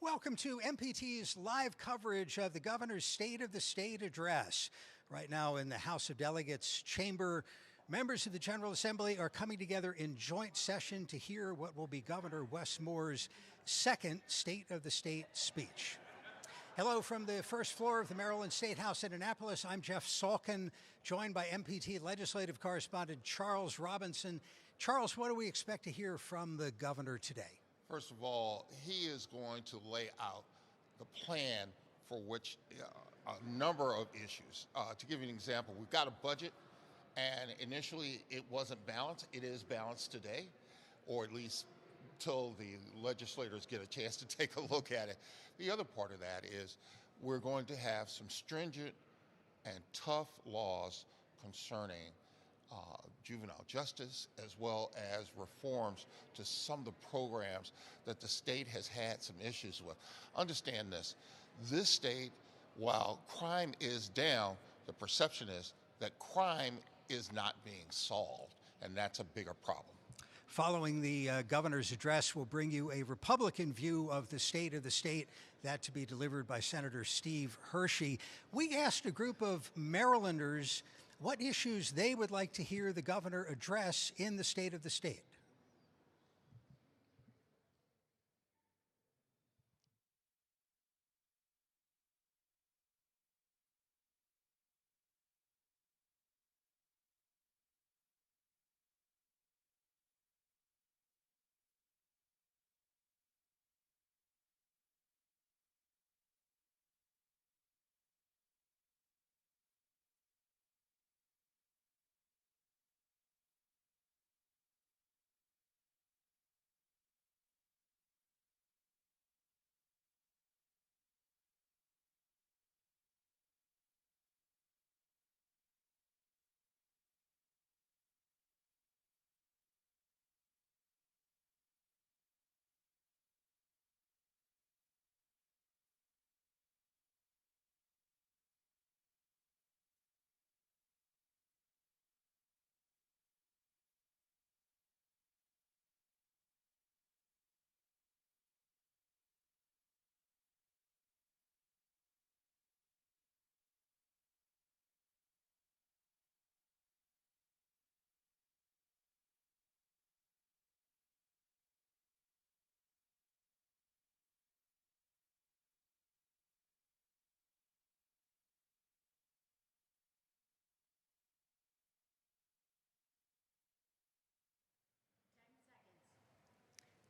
Welcome to MPT's live coverage of the governor's State of the State address. Right now in the House of Delegates chamber, members of the General Assembly are coming together in joint session to hear what will be Governor Wes Moore's second State of the State speech. Hello from the first floor of the Maryland State House in Annapolis. I'm Jeff Salkin, joined by MPT legislative correspondent Charles Robinson. Charles, what do we expect to hear from the governor today? First of all, he is going to lay out the plan for which a number of issues. To give you an example, we've got a budget, and initially it wasn't balanced. It is balanced today, or at least till the legislators get a chance to take a look at it. The other part of that is we're going to have some stringent and tough laws concerning juvenile justice, as well as reforms to some of the programs that the state has had some issues with. Understand this state, while crime is down, the perception is that crime is not being solved, and that's a bigger problem. Following the governor's address, we'll bring you a Republican view of the state of the state, that to be delivered by Senator Steve Hershey. We asked a group of Marylanders what issues they would like to hear the governor address in the State of the State.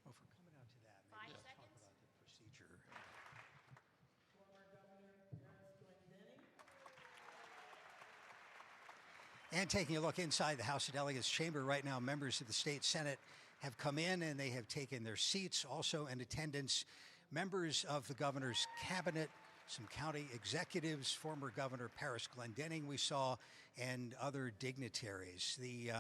Well, if we're coming out to that, maybe we'll talk about the procedure. And taking a look inside the House of Delegates chamber right now, members of the state Senate have come in and they have taken their seats. Also in attendance, members of the governor's cabinet, some county executives, former Governor Paris Glendening we saw, and other dignitaries. The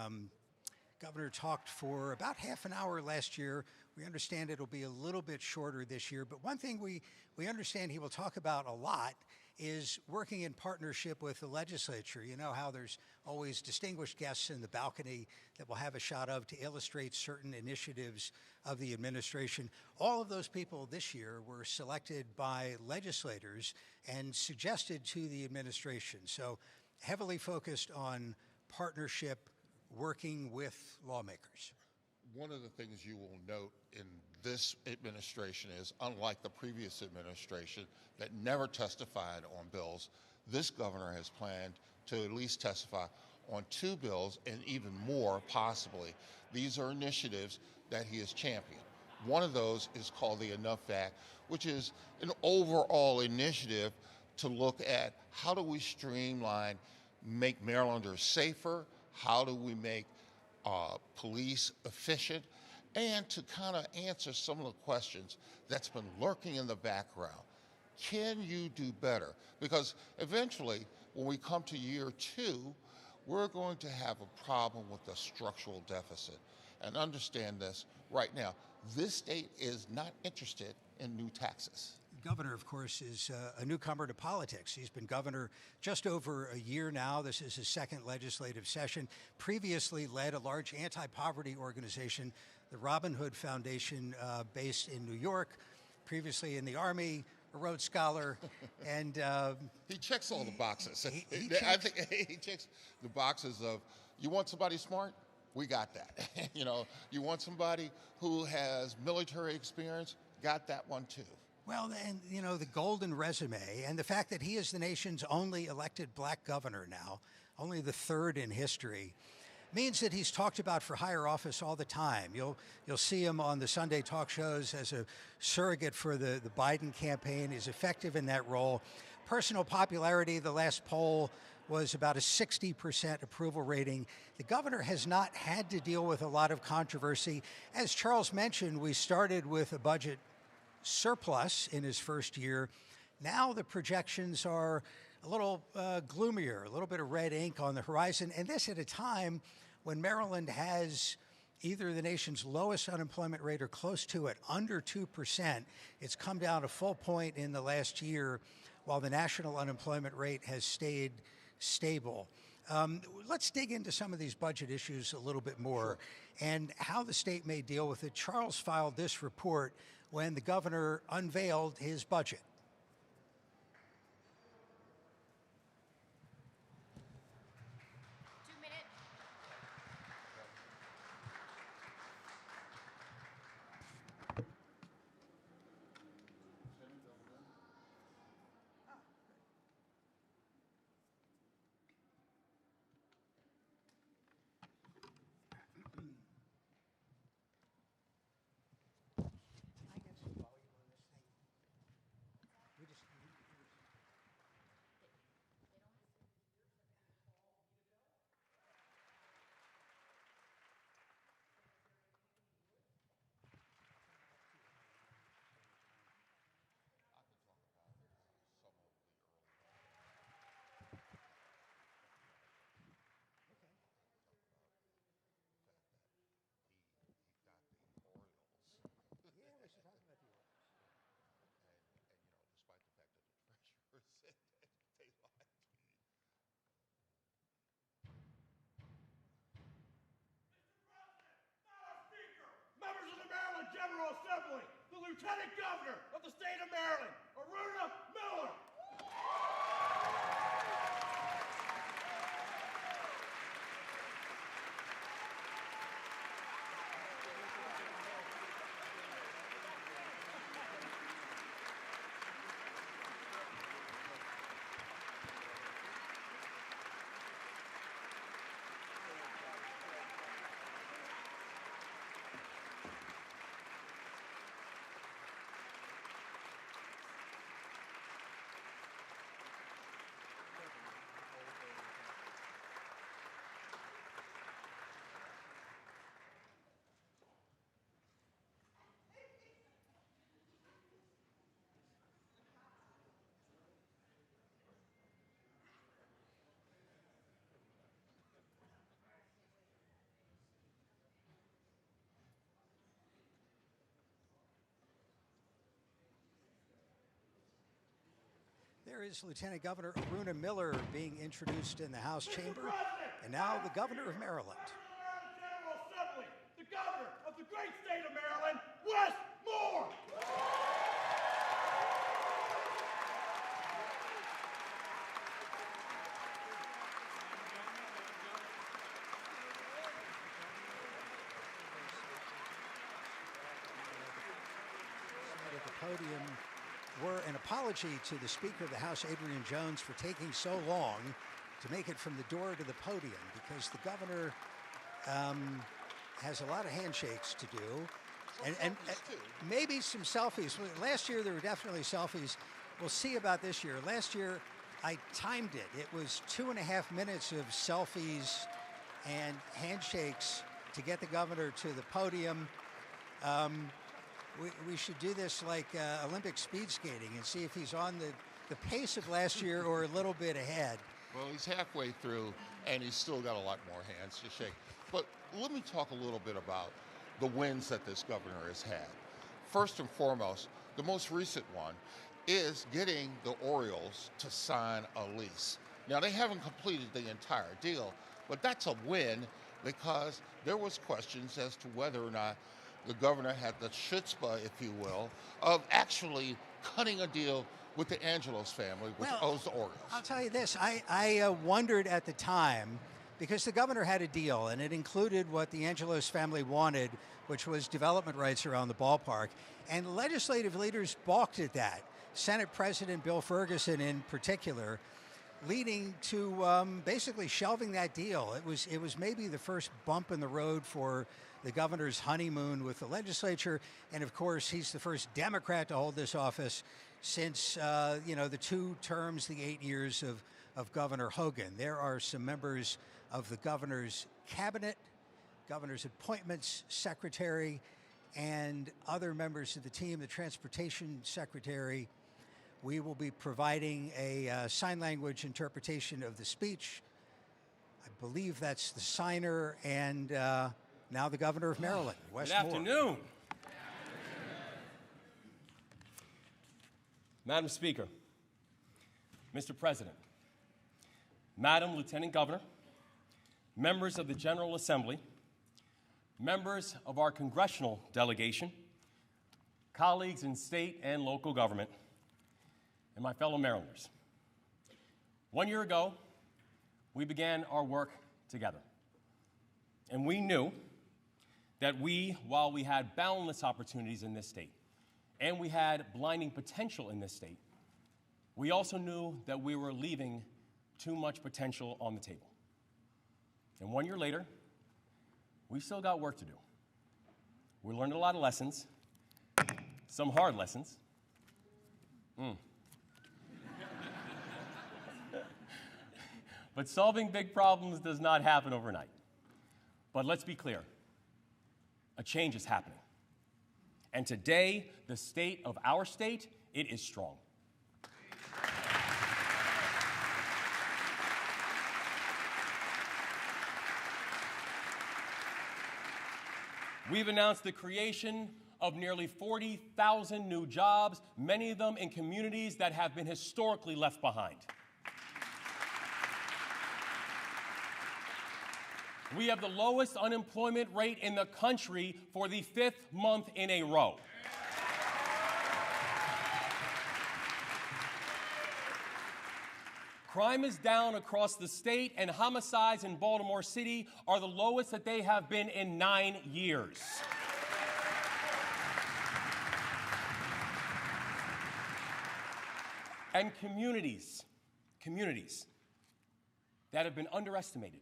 governor talked for about half an hour last year. We understand it'll be a little bit shorter this year, but one thing we understand he will talk about a lot is working in partnership with the legislature. You know how there's always distinguished guests in the balcony that we'll have a shot of to illustrate certain initiatives of the administration. All of those people this year were selected by legislators and suggested to the administration. So heavily focused on partnership, working with lawmakers. One of the things you will note in this administration is, unlike the previous administration that never testified on bills, this governor has planned to at least testify on 2 bills and even more possibly. These are initiatives that he has championed. One of those is called the Enough Act, which is an overall initiative to look at how do we streamline, make Marylanders safer, how do we make police efficient, and to kind of answer some of the questions that's been lurking in the background. Can you do better? Because eventually, when we come to year 2, we're going to have a problem with the structural deficit. And understand this right now, this state is not interested in new taxes. The governor, of course, is a newcomer to politics. He's been governor just over a year now. This is his second legislative session. Previously led a large anti-poverty organization, the Robin Hood Foundation, based in New York. previously in the Army, a Rhodes Scholar, and He checks all the boxes. he I think he checks the boxes of, you want somebody smart? We got that. You want somebody who has military experience? Got that one too. well, and the golden resume, and the fact that he is the nation's only elected black governor now, only the third in history, means that he's talked about for higher office all the time. You'll see him on the Sunday talk shows as a surrogate for the Biden campaign. He's effective in that role. Personal popularity, the last poll was about a 60% approval rating. The governor has not had to deal with a lot of controversy. As Charles mentioned, we started with a budget surplus in his first year. Now the projections are a little gloomier, a little bit of red ink on the horizon, and this at a time when Maryland has either the nation's lowest unemployment rate or close to it, under 2%. It's come down a full point in the last year, while the national unemployment rate has stayed stable. Let's dig into some of these budget issues a little bit more and how the state may deal with it. Charles filed this report when the governor unveiled his budget. Members of the Maryland General Assembly, the Lieutenant Governor of the state of Maryland, Aruna Miller. There is Lieutenant Governor Aruna Miller being introduced in the House chamber, and now the Governor of Maryland. Maryland General Assembly, the Governor of the great state of Maryland, Wes Moore. At the podium were an apology to the Speaker of the House, Adrian Jones, for taking so long to make it from the door to the podium, because the governor has a lot of handshakes to do. And maybe some selfies. Last year, there were definitely selfies. We'll see about this year. Last year, I timed it. It was 2.5 minutes of selfies and handshakes to get the governor to the podium. We should do this like Olympic speed skating and see if he's on the pace of last year or a little bit ahead. Well, he's halfway through, and he's still got a lot more hands to shake. But let me talk a little bit about the wins that this governor has had. First and foremost, the most recent one is getting the Orioles to sign a lease. Now, they haven't completed the entire deal, but that's a win because there was questions as to whether or not the governor had the chutzpah, if you will, of actually cutting a deal with the Angelos family, which owns the Orioles. I'll tell you this, I wondered at the time, because the governor had a deal, and it included what the Angelos family wanted, which was development rights around the ballpark, and legislative leaders balked at that. Senate President Bill Ferguson in particular, leading to basically shelving that deal. It was maybe the first bump in the road for the governor's honeymoon with the legislature, and of course he's the first Democrat to hold this office since the 2 terms, the 8 years of Governor Hogan. There are some members of the governor's cabinet, governor's appointments secretary, and other members of the team, the transportation secretary. We will be providing a sign language interpretation of the speech. I believe that's the signer and now the governor of Maryland, Wes Moore. Good afternoon. Madam Speaker, Mr. President, Madam Lieutenant Governor, members of the General Assembly, members of our congressional delegation, colleagues in state and local government, and my fellow Marylanders. 1 year ago, we began our work together. And we knew that while we had boundless opportunities in this state, and we had blinding potential in this state, we also knew that we were leaving too much potential on the table. And 1 year later, we still got work to do. We learned a lot of lessons, some hard lessons. But solving big problems does not happen overnight. But let's be clear, a change is happening. And today, the state of our state, it is strong. We've announced the creation of nearly 40,000 new jobs, many of them in communities that have been historically left behind. We have the lowest unemployment rate in the country for the 5th month in a row. Crime is down across the state, and homicides in Baltimore City are the lowest that they have been in 9 years. And communities that have been underestimated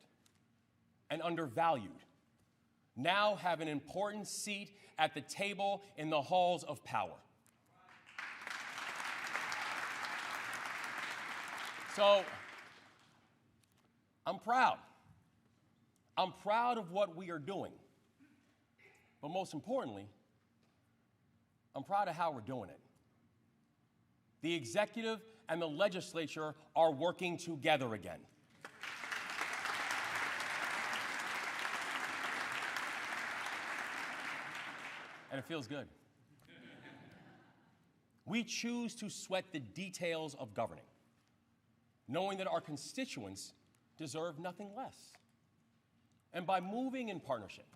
and undervalued now have an important seat at the table in the halls of power. So, I'm proud. I'm proud of what we are doing. But most importantly, I'm proud of how we're doing it. The executive and the legislature are working together again. And it feels good. We choose to sweat the details of governing, knowing that our constituents deserve nothing less. And by moving in partnership,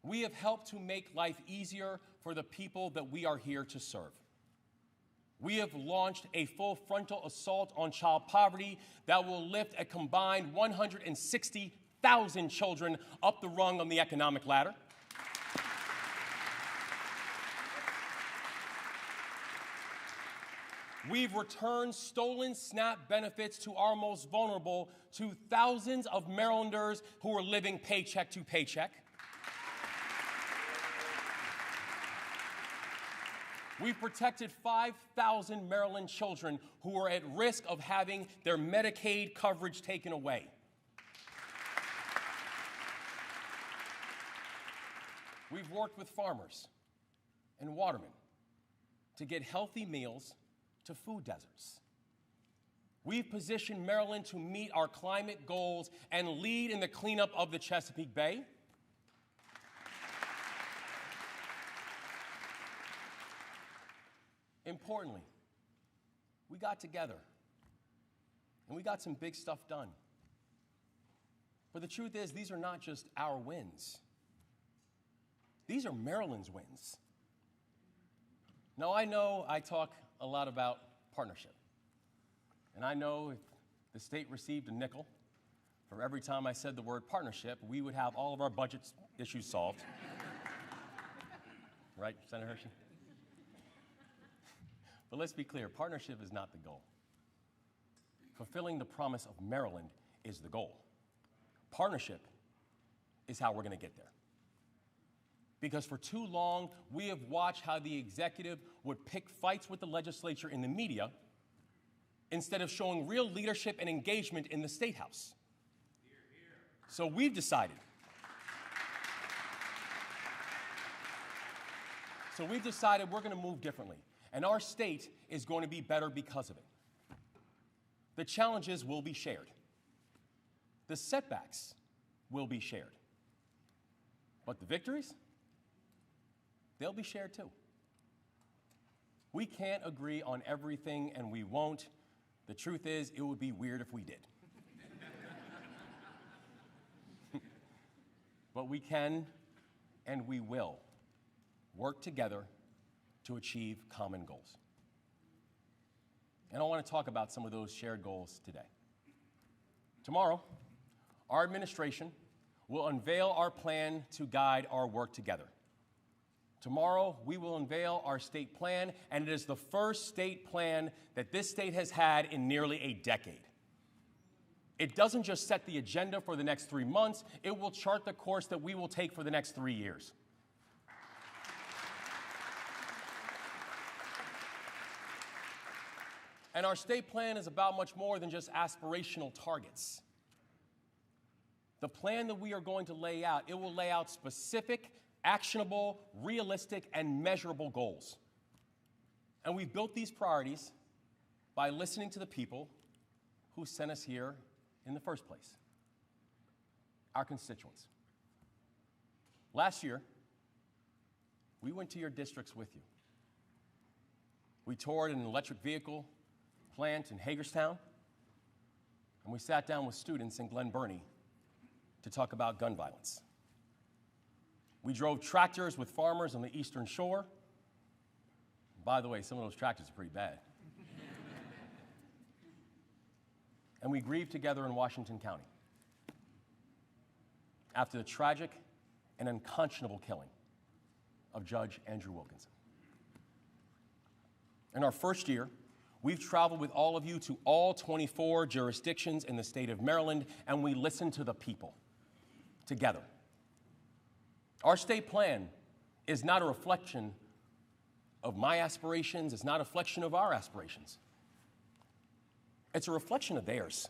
we have helped to make life easier for the people that we are here to serve. We have launched a full frontal assault on child poverty that will lift a combined 160,000 children up the rung on the economic ladder. We've returned stolen SNAP benefits to our most vulnerable, to thousands of Marylanders who are living paycheck to paycheck. We've protected 5,000 Maryland children who are at risk of having their Medicaid coverage taken away. We've worked with farmers and watermen to get healthy meals to food deserts. We've positioned Maryland to meet our climate goals and lead in the cleanup of the Chesapeake Bay. Importantly, we got together and we got some big stuff done. But the truth is, these are not just our wins. These are Maryland's wins. Now, I know I talk a lot about partnership. And I know if the state received a nickel for every time I said the word partnership, we would have all of our budget issues solved. Right, Senator Hershey? But let's be clear, partnership is not the goal. Fulfilling the promise of Maryland is the goal. Partnership is how we're going to get there. Because for too long, we have watched how the executive would pick fights with the legislature in the media instead of showing real leadership and engagement in the State House. So we've decided. We're going to move differently. And our state is going to be better because of it. The challenges will be shared. The setbacks will be shared. But the victories, they'll be shared too. We can't agree on everything, and we won't. The truth is, it would be weird if we did. But we can and we will work together to achieve common goals. And I want to talk about some of those shared goals today. Tomorrow, our administration will unveil our plan to guide our work together. Tomorrow, we will unveil our state plan, and it is the first state plan that this state has had in nearly a decade. It doesn't just set the agenda for the next 3 months, it will chart the course that we will take for the next 3 years. And our state plan is about much more than just aspirational targets. The plan that we are going to lay out, it will lay out specific, actionable, realistic, and measurable goals. And we've built these priorities by listening to the people who sent us here in the first place, our constituents. Last year, we went to your districts with you. We toured an electric vehicle plant in Hagerstown, and we sat down with students in Glen Burnie to talk about gun violence. We drove tractors with farmers on the Eastern Shore. By the way, some of those tractors are pretty bad. And we grieved together in Washington County after the tragic and unconscionable killing of Judge Andrew Wilkinson. In our first year, we've traveled with all of you to all 24 jurisdictions in the state of Maryland, and we listened to the people together. Our state plan is not a reflection of my aspirations. It's not a reflection of our aspirations. It's a reflection of theirs.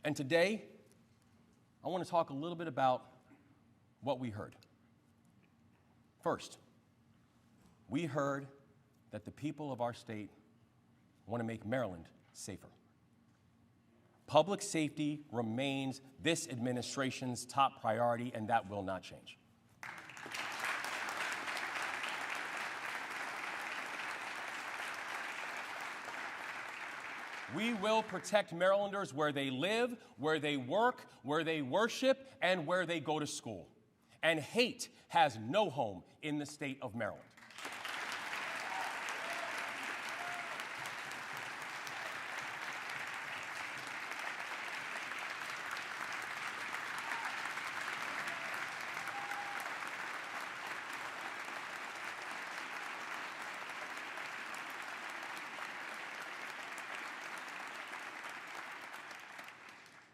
And today, I want to talk a little bit about what we heard. First, we heard that the people of our state want to make Maryland safer. Public safety remains this administration's top priority, and that will not change. We will protect Marylanders where they live, where they work, where they worship, and where they go to school. And hate has no home in the state of Maryland.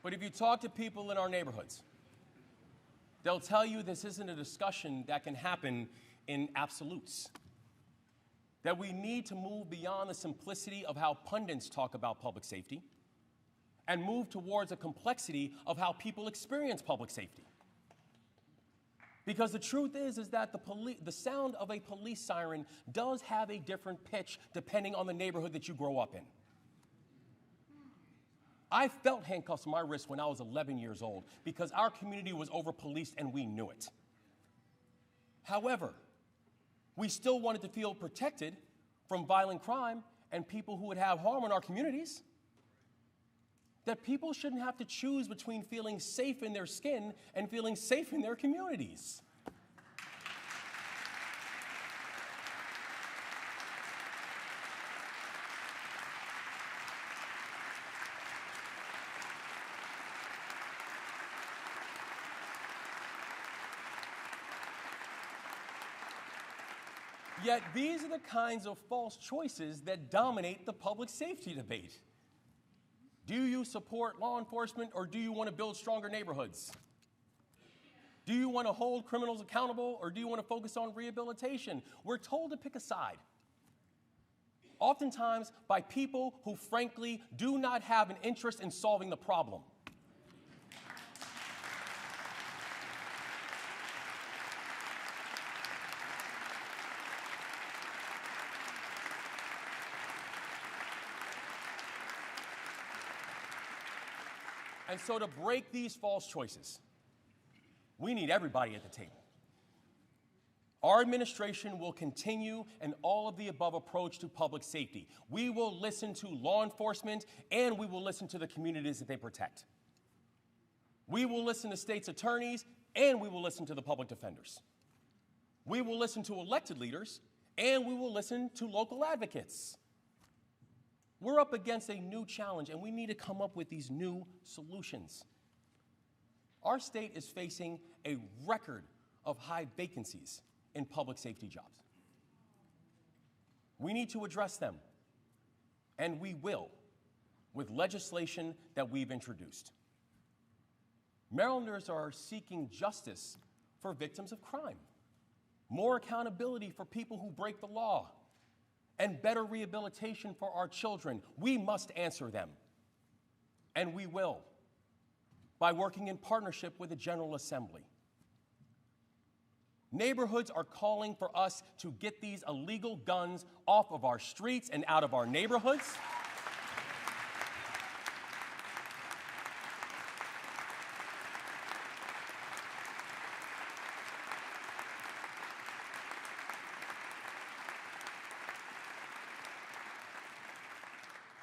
But if you talk to people in our neighborhoods, they'll tell you this isn't a discussion that can happen in absolutes. That we need to move beyond the simplicity of how pundits talk about public safety and move towards a complexity of how people experience public safety. Because the truth is that the sound of a police siren does have a different pitch depending on the neighborhood that you grow up in. I felt handcuffs on my wrist when I was 11 years old because our community was over-policed and we knew it. However, we still wanted to feel protected from violent crime and people who would have harm in our communities. That people shouldn't have to choose between feeling safe in their skin and feeling safe in their communities. Yet these are the kinds of false choices that dominate the public safety debate. Do you support law enforcement, or do you want to build stronger neighborhoods? Do you want to hold criminals accountable, or do you want to focus on rehabilitation? We're told to pick a side, oftentimes by people who frankly do not have an interest in solving the problem. And so to break these false choices, we need everybody at the table. Our administration will continue an all-of-the-above approach to public safety. We will listen to law enforcement, and we will listen to the communities that they protect. We will listen to states' attorneys, and we will listen to the public defenders. We will listen to elected leaders, and we will listen to local advocates. We're up against a new challenge, and we need to come up with these new solutions. Our state is facing a record of high vacancies in public safety jobs. We need to address them, and we will, with legislation that we've introduced. Marylanders are seeking justice for victims of crime, more accountability for people who break the law, and better rehabilitation for our children. We must answer them, and we will, by working in partnership with the General Assembly. Neighborhoods are calling for us to get these illegal guns off of our streets and out of our neighborhoods.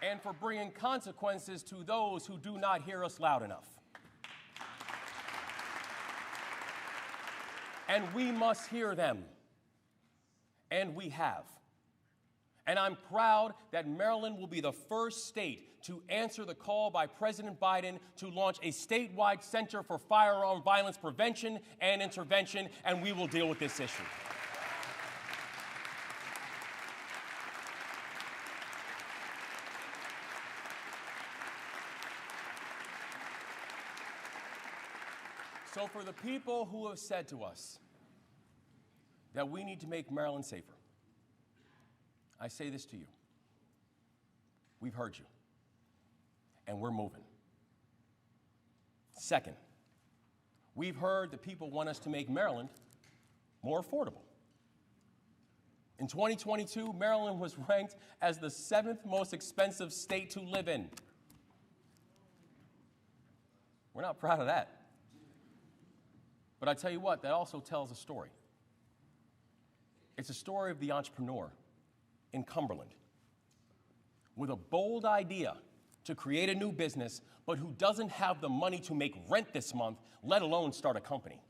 And for bringing consequences to those who do not hear us loud enough. And we must hear them. And we have. And I'm proud that Maryland will be the first state to answer the call by President Biden to launch a statewide Center for Firearm Violence Prevention and Intervention, and we will deal with this issue. So for the people who have said to us that we need to make Maryland safer, I say this to you. We've heard you, and we're moving. Second, we've heard that people want us to make Maryland more affordable. In 2022, Maryland was ranked as the 7th most expensive state to live in. We're not proud of that. But I tell you what, that also tells a story. It's a story of the entrepreneur in Cumberland with a bold idea to create a new business, but who doesn't have the money to make rent this month, let alone start a company.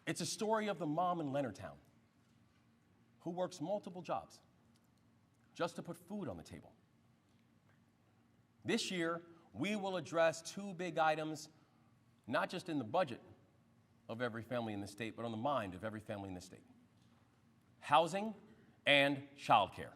It's a story of the mom in Leonardtown who works multiple jobs just to put food on the table. This year, we will address two big items, not just in the budget of every family in the state, but on the mind of every family in the state: housing and childcare.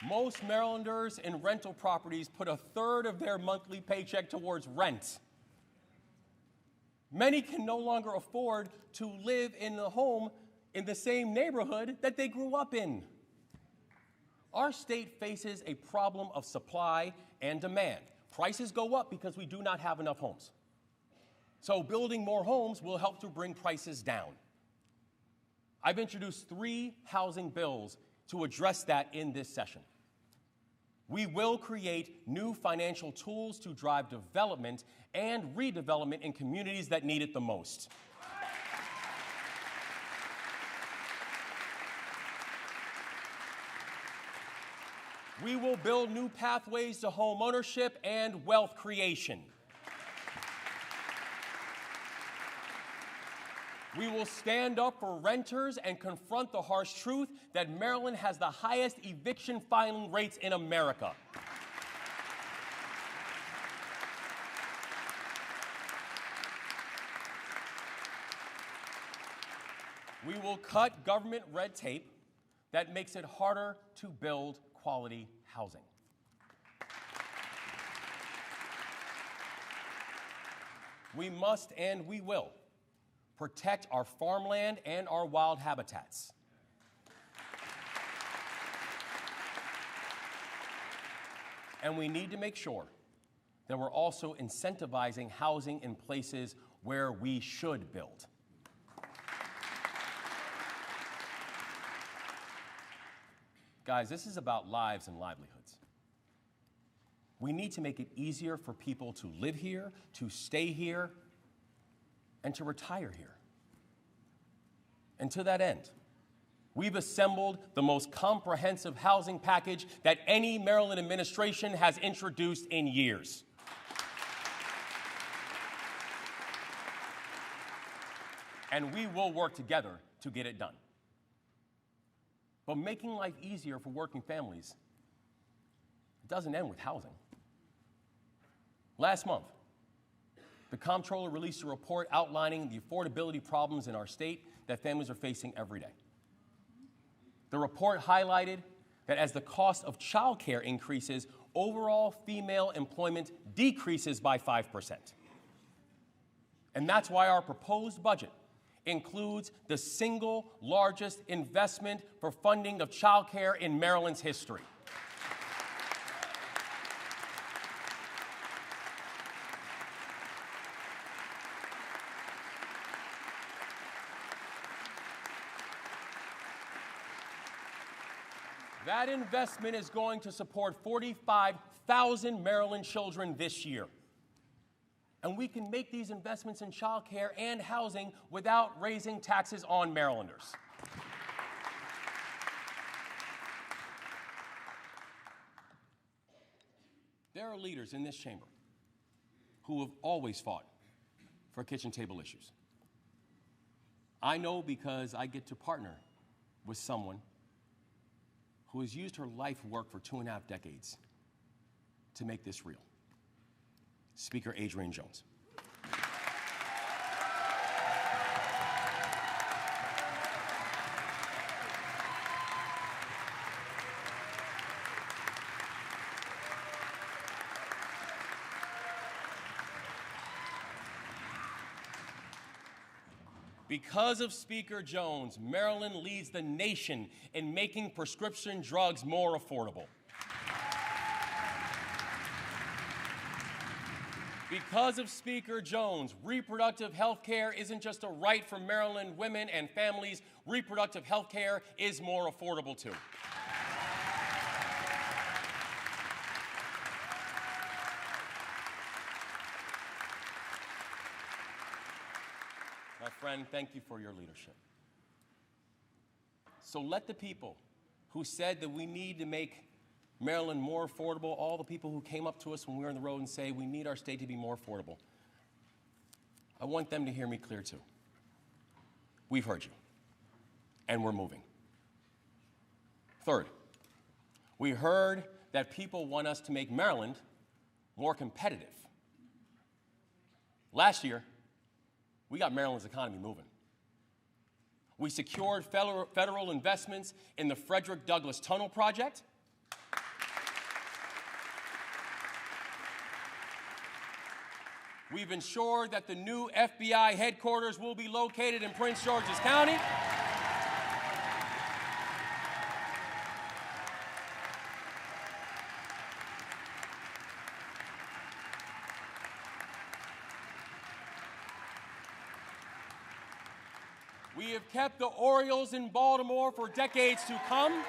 Most Marylanders in rental properties put a third of their monthly paycheck towards rent. Many can no longer afford to live in the home in the same neighborhood that they grew up in. Our state faces a problem of supply and demand. Prices go up because we do not have enough homes. So building more homes will help to bring prices down. I've introduced 3 housing bills to address that in this session. We will create new financial tools to drive development and redevelopment in communities that need it the most. We will build new pathways to home ownership and wealth creation. We will stand up for renters and confront the harsh truth that Maryland has the highest eviction filing rates in America. We will cut government red tape that makes it harder to build quality housing. We must and we will protect our farmland and our wild habitats. And we need to make sure that we're also incentivizing housing in places where we should build. Guys, this is about lives and livelihoods. We need to make it easier for people to live here, to stay here, and to retire here. And to that end, we've assembled the most comprehensive housing package that any Maryland administration has introduced in years. And we will work together to get it done. But making life easier for working families doesn't end with housing. Last month, the comptroller released a report outlining the affordability problems in our state that families are facing every day. The report highlighted that as the cost of childcare increases, overall female employment decreases by 5%. And that's why our proposed budget includes the single largest investment for funding of childcare in Maryland's history. That investment is going to support 45,000 Maryland children this year. And we can make these investments in childcare and housing without raising taxes on Marylanders. There are leaders in this chamber who have always fought for kitchen table issues. I know because I get to partner with someone who has used her life work for 2.5 decades to make this real. Speaker Adrienne Jones. Because of Speaker Jones, Maryland leads the nation in making prescription drugs more affordable. Because of Speaker Jones, reproductive health care isn't just a right for Maryland women and families. Reproductive health care is more affordable too. My friend, thank you for your leadership. So let the people who said that we need to make Maryland more affordable, all the people who came up to us when we were on the road and say we need our state to be more affordable, I want them to hear me clear too. We've heard you, and we're moving. Third, we heard that people want us to make Maryland more competitive. Last year, we got Maryland's economy moving. We secured federal investments in the Frederick Douglass Tunnel Project. We've ensured that the new FBI headquarters will be located in Prince George's County. We have kept the Orioles in Baltimore for decades to come.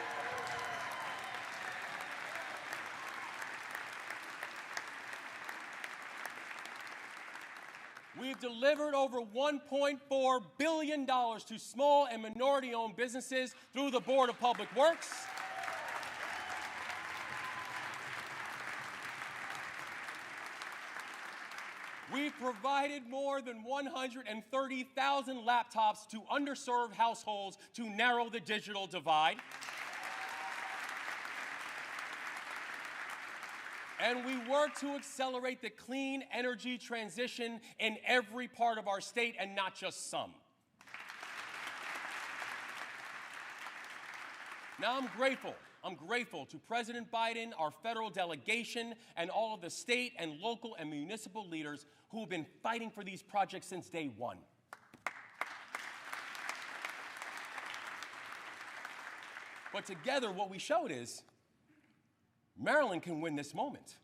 We've delivered over $1.4 billion to small and minority-owned businesses through the Board of Public Works. We've provided more than 130,000 laptops to underserved households to narrow the digital divide. And we work to accelerate the clean energy transition in every part of our state and not just some. Now, I'm grateful to President Biden, our federal delegation, and all of the state and local and municipal leaders who have been fighting for these projects since day one. But together, what we showed is Maryland can win this moment.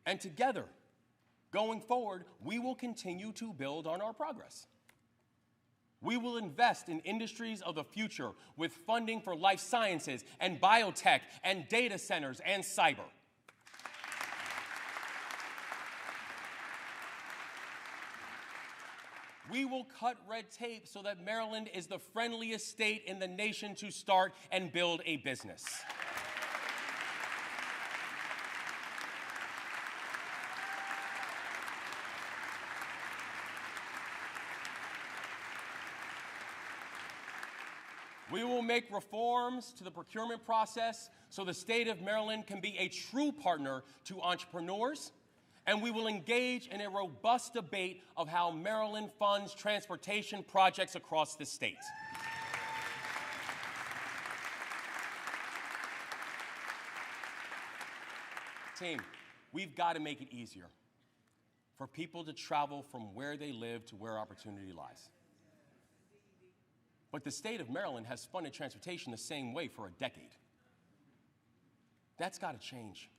And together, going forward, we will continue to build on our progress. We will invest in industries of the future with funding for life sciences and biotech and data centers and cyber. We will cut red tape so that Maryland is the friendliest state in the nation to start and build a business. We will make reforms to the procurement process so the state of Maryland can be a true partner to entrepreneurs, and we will engage in a robust debate of how Maryland funds transportation projects across the state. Team, we've got to make it easier for people to travel from where they live to where opportunity lies. But the state of Maryland has funded transportation the same way for a decade. That's got to change.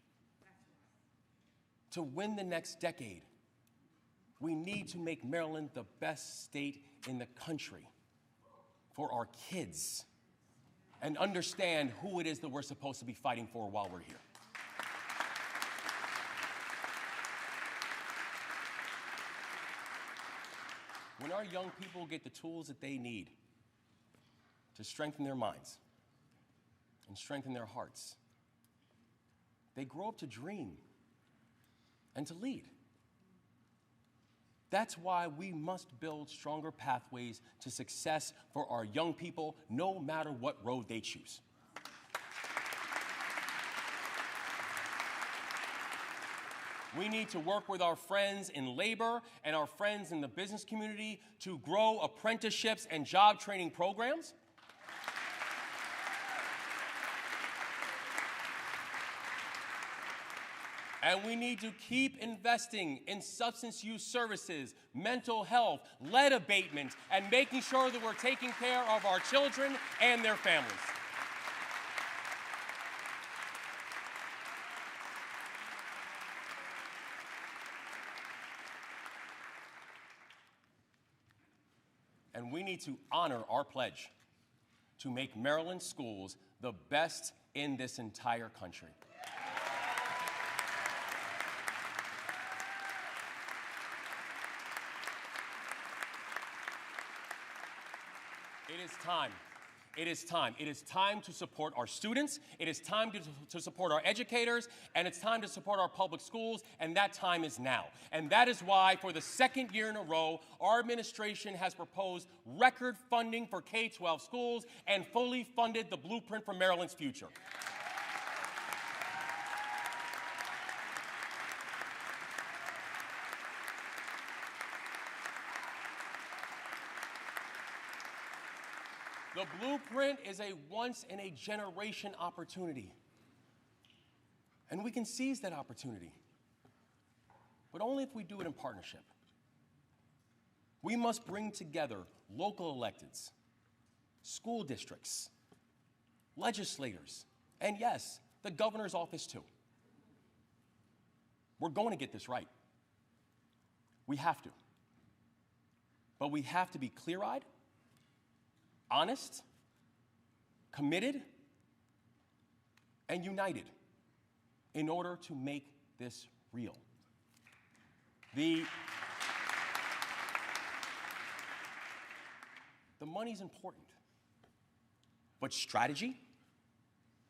To win the next decade, we need to make Maryland the best state in the country for our kids and understand who it is that we're supposed to be fighting for while we're here. When our young people get the tools that they need to strengthen their minds and strengthen their hearts, they grow up to dream and to lead. That's why we must build stronger pathways to success for our young people, no matter what road they choose. We need to work with our friends in labor and our friends in the business community to grow apprenticeships and job training programs. And we need to keep investing in substance use services, mental health, lead abatement, and making sure that we're taking care of our children and their families. And we need to honor our pledge to make Maryland schools the best in this entire country. It is time. It is time. It is time to support our students. It is time to support our educators. And it's time to support our public schools. And that time is now. And that is why, for the second year in a row, our administration has proposed record funding for K-12 schools and fully funded the blueprint for Maryland's future. The blueprint is a once-in-a-generation opportunity. And we can seize that opportunity, but only if we do it in partnership. We must bring together local electeds, school districts, legislators, and yes, the governor's office too. We're going to get this right. We have to. But we have to be clear-eyed, honest, committed, and united in order to make this real. The money's important, but strategy,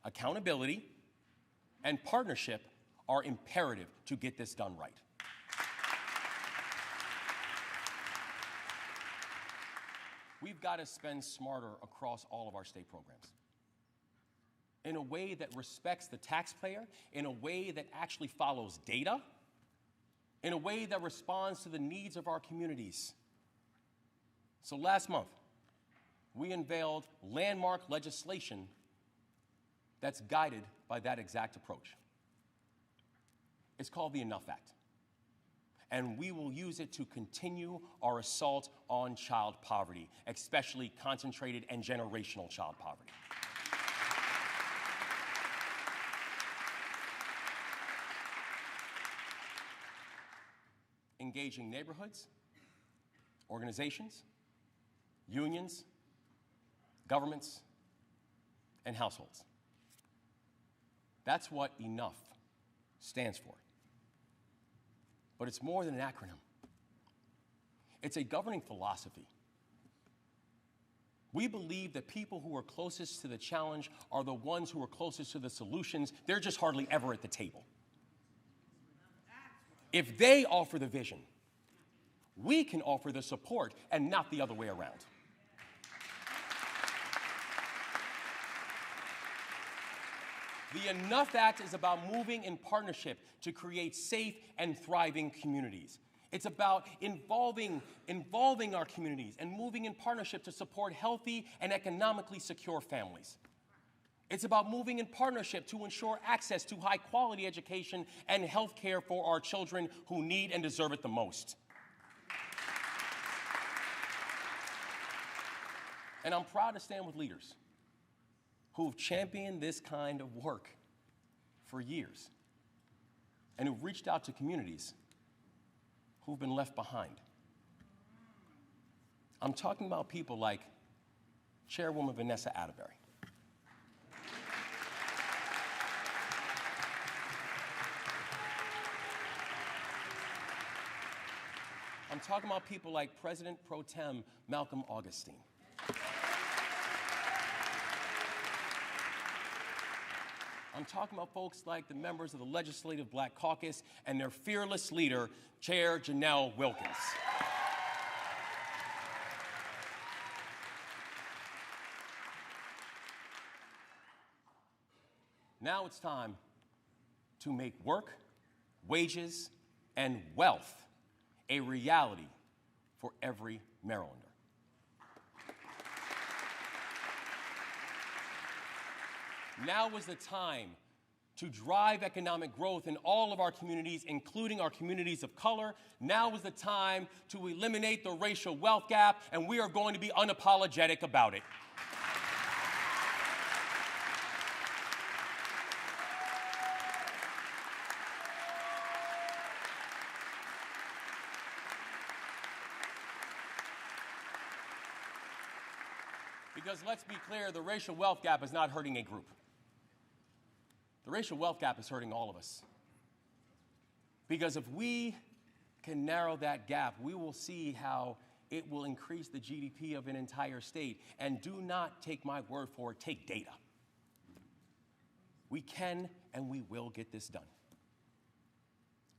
accountability, and partnership are imperative to get this done right. we've got to spend smarter across all of our state programs in a way that respects the taxpayer, in a way that actually follows data, in a way that responds to the needs of our communities. So last month, we unveiled landmark legislation that's guided by that exact approach. It's called the Enough Act. And we will use it to continue our assault on child poverty, especially concentrated and generational child poverty. Engaging neighborhoods, organizations, unions, governments, and households. That's what ENOUGH stands for. But it's more than an acronym. It's a governing philosophy. We believe that people who are closest to the challenge are the ones who are closest to the solutions. They're just hardly ever at the table. If they offer the vision, we can offer the support and not the other way around. The Enough Act is about moving in partnership to create safe and thriving communities. It's about involving our communities and moving in partnership to support healthy and economically secure families. It's about moving in partnership to ensure access to high-quality education and health care for our children who need and deserve it the most. And I'm proud to stand with leaders who've championed this kind of work for years and who've reached out to communities who've been left behind. I'm talking about people like Chairwoman Vanessa Atterbury, I'm talking about people like President Pro Tem Malcolm Augustine, I'm talking about folks like the members of the Legislative Black Caucus and their fearless leader, Chair Janelle Wilkins. Now it's time to make work, wages, and wealth a reality for every Marylander. Now is the time to drive economic growth in all of our communities, including our communities of color. Now is the time to eliminate the racial wealth gap, and we are going to be unapologetic about it. Because let's be clear, the racial wealth gap is not hurting a group. The racial wealth gap is hurting all of us. Because if we can narrow that gap, we will see how it will increase the GDP of an entire state. And do not take my word for it, take data. We can and we will get this done.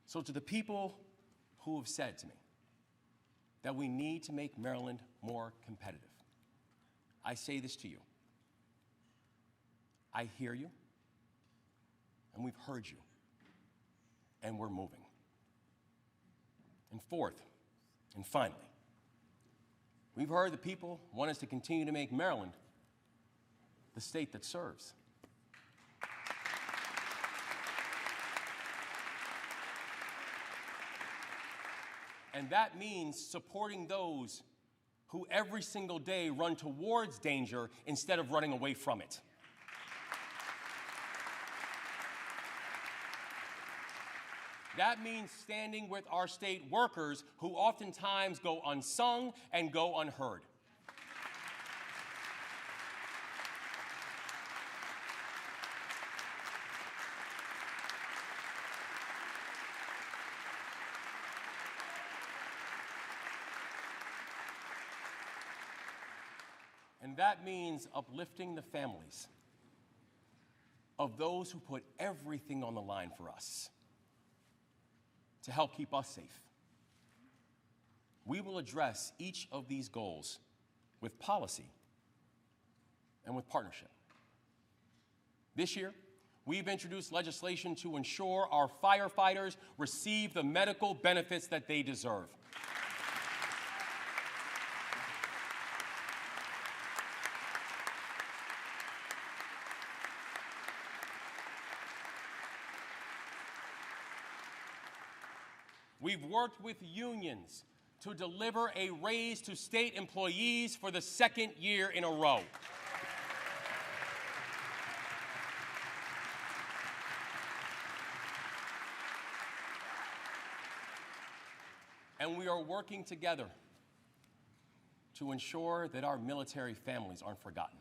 So to the people who have said to me that we need to make Maryland more competitive, I say this to you. I hear you. And we've heard you, and we're moving. And fourth, and finally, we've heard the people want us to continue to make Maryland the state that serves. And that means supporting those who every single day run towards danger instead of running away from it. That means standing with our state workers who oftentimes go unsung and go unheard. And that means uplifting the families of those who put everything on the line for us to help keep us safe. We will address each of these goals with policy, and with partnership. This year, we've introduced legislation to ensure our firefighters receive the medical benefits that they deserve. We've worked with unions to deliver a raise to state employees for the second year in a row. And we are working together to ensure that our military families aren't forgotten.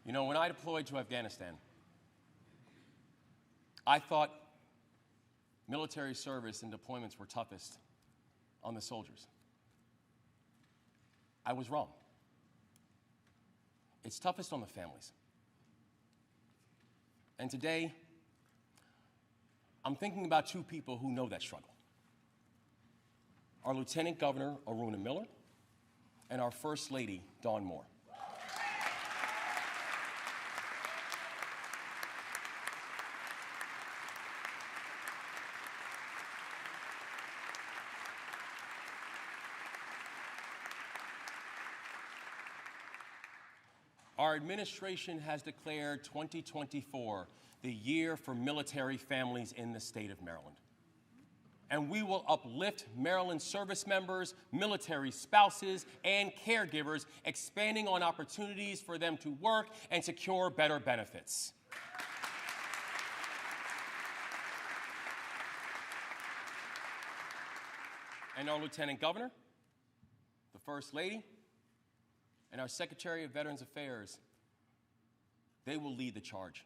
You know, when I deployed to Afghanistan, I thought military service and deployments were toughest on the soldiers. I was wrong. It's toughest on the families. And today, I'm thinking about two people who know that struggle. Our Lieutenant Governor, Aruna Miller, and our First Lady, Dawn Moore. Our administration has declared 2024 the year for military families in the state of Maryland. And we will uplift Maryland service members, military spouses, and caregivers, expanding on opportunities for them to work and secure better benefits. And our Lieutenant Governor, the First Lady, and our Secretary of Veterans Affairs, they will lead the charge.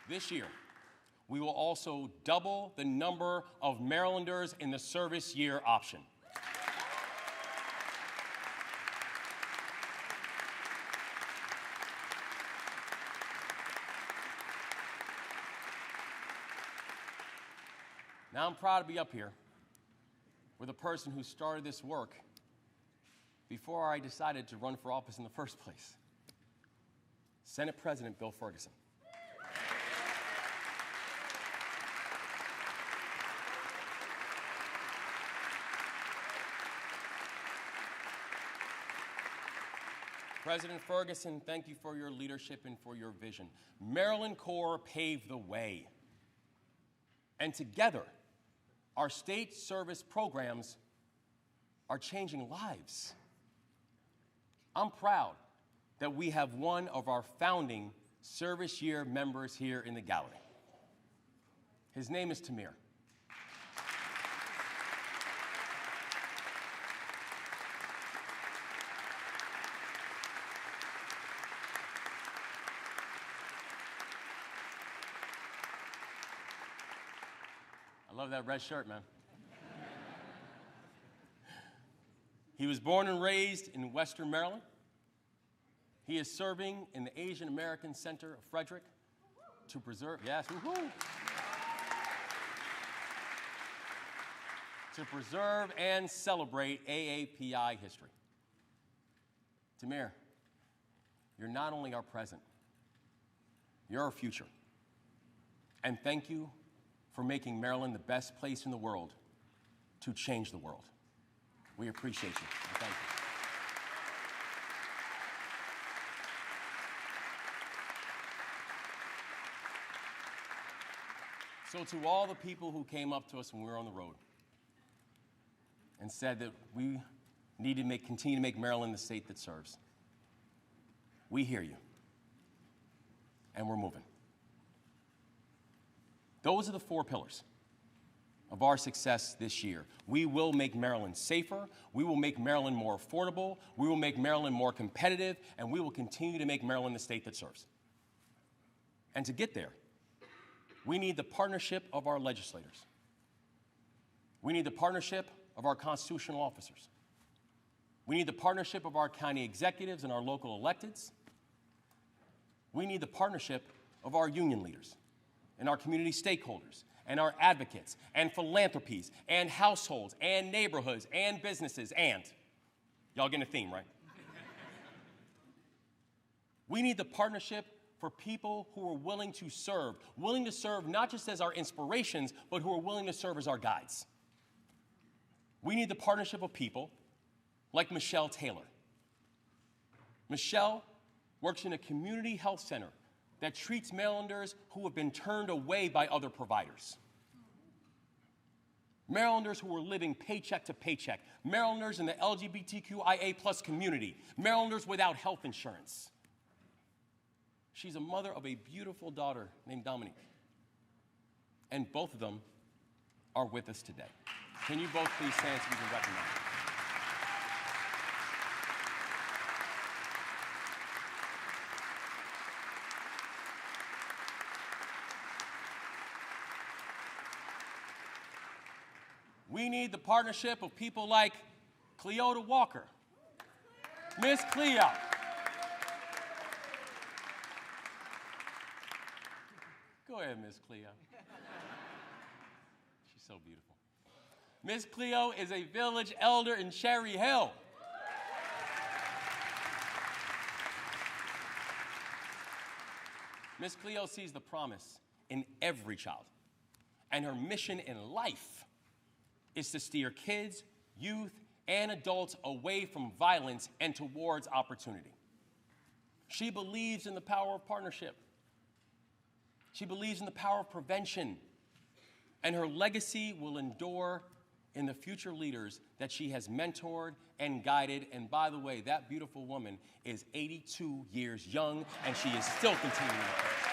This year, we will also double the number of Marylanders in the service year option. Now I'm proud to be up here with a person who started this work before I decided to run for office in the first place, Senate President Bill Ferguson. President Ferguson, thank you for your leadership and for your vision. Maryland Corps paved the way. And together, our state service programs are changing lives. I'm proud that we have one of our founding service year members here in the gallery. His name is Tamir. I love that red shirt, man. He was born and raised in Western Maryland. He is serving in the Asian American Center of Frederick to preserve, yes, woohoo! To preserve and celebrate AAPI history. Tamir, you're not only our present, you're our future. And thank you for making Maryland the best place in the world to change the world. We appreciate you. And thank you. So to all the people who came up to us when we were on the road and said that we need to continue to make Maryland the state that serves, we hear you, and we're moving. Those are the 4 pillars of our success this year. We will make Maryland safer, we will make Maryland more affordable, we will make Maryland more competitive, and we will continue to make Maryland the state that serves. And to get there, we need the partnership of our legislators. We need the partnership of our constitutional officers. We need the partnership of our county executives and our local electeds. We need the partnership of our union leaders and our community stakeholders and our advocates and philanthropies and households and neighborhoods and businesses and, y'all getting a theme, right? We need the partnership for people who are willing to serve not just as our inspirations, but who are willing to serve as our guides. We need the partnership of people like Michelle Taylor. Michelle works in a community health center that treats Marylanders who have been turned away by other providers. Marylanders who are living paycheck to paycheck. Marylanders in the LGBTQIA+ community. Marylanders without health insurance. She's a mother of a beautiful daughter named Dominique. And both of them are with us today. Can you both please stand so we can recognize them? We need the partnership of people like Cleota Walker, Miss Cleo. Go ahead, Miss Cleo. She's so beautiful. Miss Cleo is a village elder in Cherry Hill. Miss Cleo sees the promise in every child, and her mission in life is to steer kids, youth, and adults away from violence and towards opportunity. She believes in the power of partnership. She believes in the power of prevention, and her legacy will endure in the future leaders that she has mentored and guided. And by the way, that beautiful woman is 82 years young, and she is still continuing to push.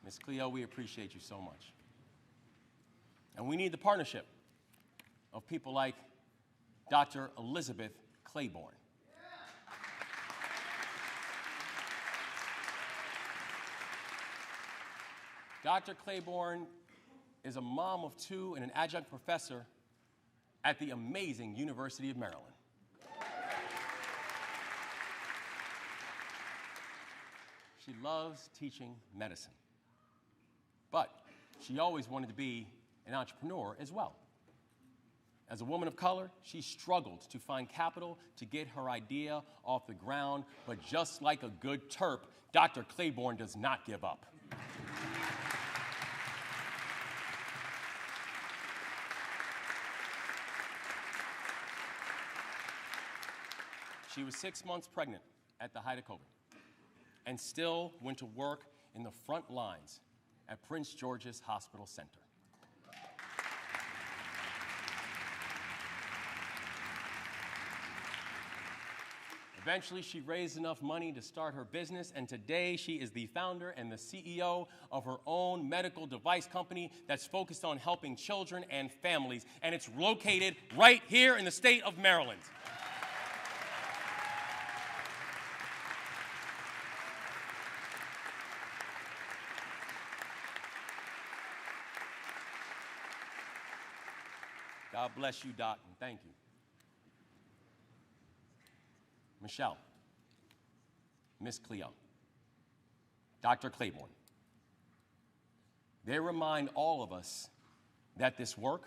Ms. Cleo, we appreciate you so much. And we need the partnership of people like Dr. Elizabeth Claiborne. Dr. Claiborne is a mom of two and an adjunct professor at the amazing University of Maryland. She loves teaching medicine, but she always wanted to be an entrepreneur as well. As a woman of color, she struggled to find capital to get her idea off the ground, but just like a good Terp, Dr. Claiborne does not give up. She was 6 months pregnant at the height of COVID and still went to work in the front lines at Prince George's Hospital Center. Eventually, she raised enough money to start her business, and today she is the founder and the CEO of her own medical device company that's focused on helping children and families, and it's located right here in the state of Maryland. God bless you, Doc, and thank you. Michelle, Miss Cleo, Dr. Claiborne, they remind all of us that this work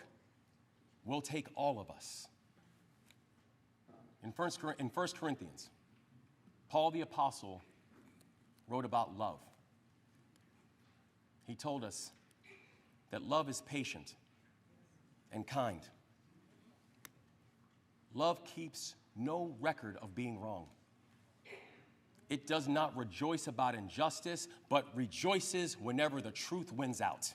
will take all of us. In 1 Corinthians, Paul the Apostle wrote about love. He told us that love is patient and kind. Love keeps no record of being wrong. It does not rejoice about injustice, but rejoices whenever the truth wins out.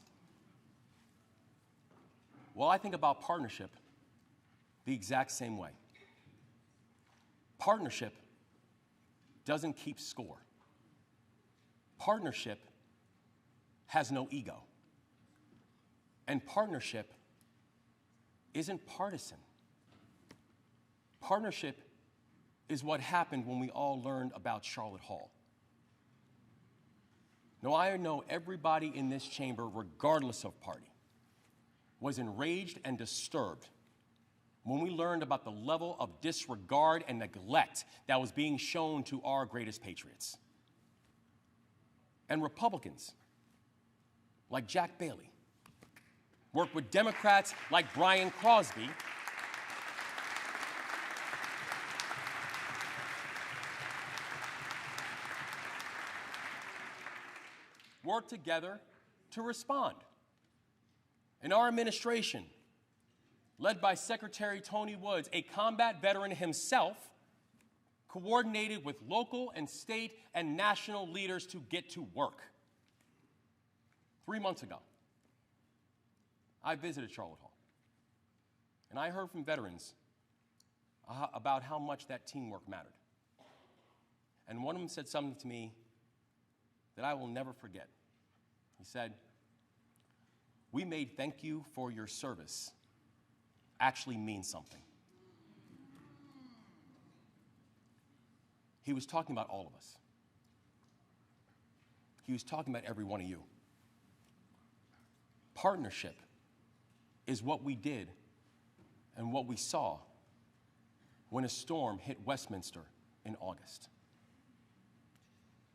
Well, I think about partnership the exact same way. Partnership doesn't keep score. Partnership has no ego. And partnership isn't partisan. Partnership is what happened when we all learned about Charlotte Hall. Now, I know everybody in this chamber, regardless of party, was enraged and disturbed when we learned about the level of disregard and neglect that was being shown to our greatest patriots. And Republicans, like Jack Bailey, worked with Democrats like Brian Crosby work together to respond. In our administration, led by Secretary Tony Woods, a combat veteran himself, coordinated with local and state and national leaders to get to work. 3 months ago, I visited Charlotte Hall, and I heard from veterans about how much that teamwork mattered. And one of them said something to me that I will never forget. He said, "We made thank you for your service actually mean something." He was talking about all of us. He was talking about every one of you. Partnership is what we did and what we saw when a storm hit Westminster in August.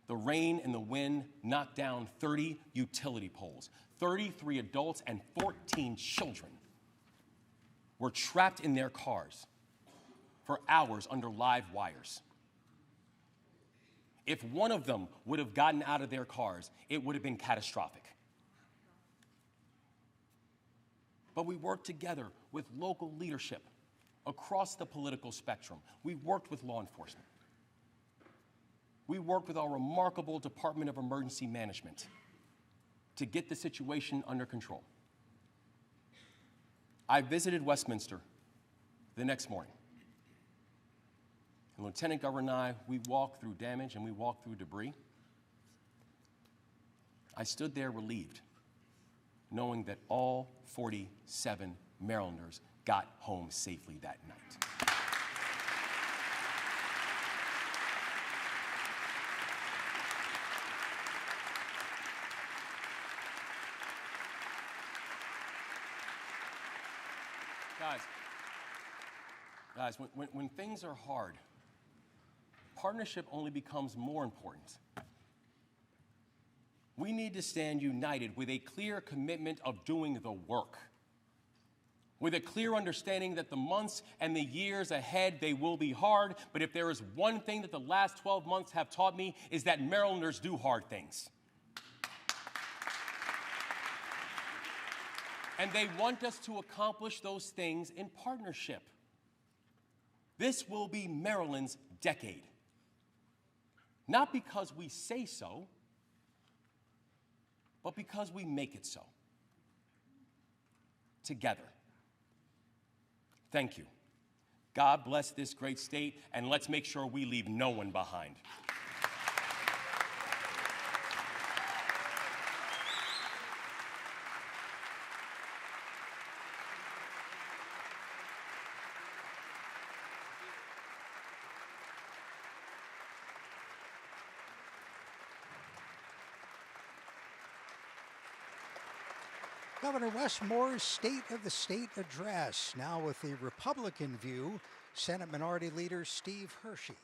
The rain and the wind knocked down 30 utility poles. 33 adults and 14 children were trapped in their cars for hours under live wires. If one of them would have gotten out of their cars, it would have been catastrophic. But we worked together with local leadership across the political spectrum. We worked with law enforcement. We worked with our remarkable Department of Emergency Management to get the situation under control. I visited Westminster the next morning. And Lieutenant Governor and I, we walked through damage and we walked through debris. I stood there relieved, knowing that all 47 Marylanders got home safely that night. Guys, when things are hard, partnership only becomes more important. We need to stand united with a clear commitment of doing the work, with a clear understanding that the months and the years ahead, they will be hard, but if there is one thing that the last 12 months have taught me, is that Marylanders do hard things. And they want us to accomplish those things in partnership. This will be Maryland's decade. Not because we say so, but because we make it so. Together. Thank you. God bless this great state, and let's make sure we leave no one behind. Governor Wes Moore's State of the State address. Now with the Republican view, Senate Minority Leader Steve Hershey.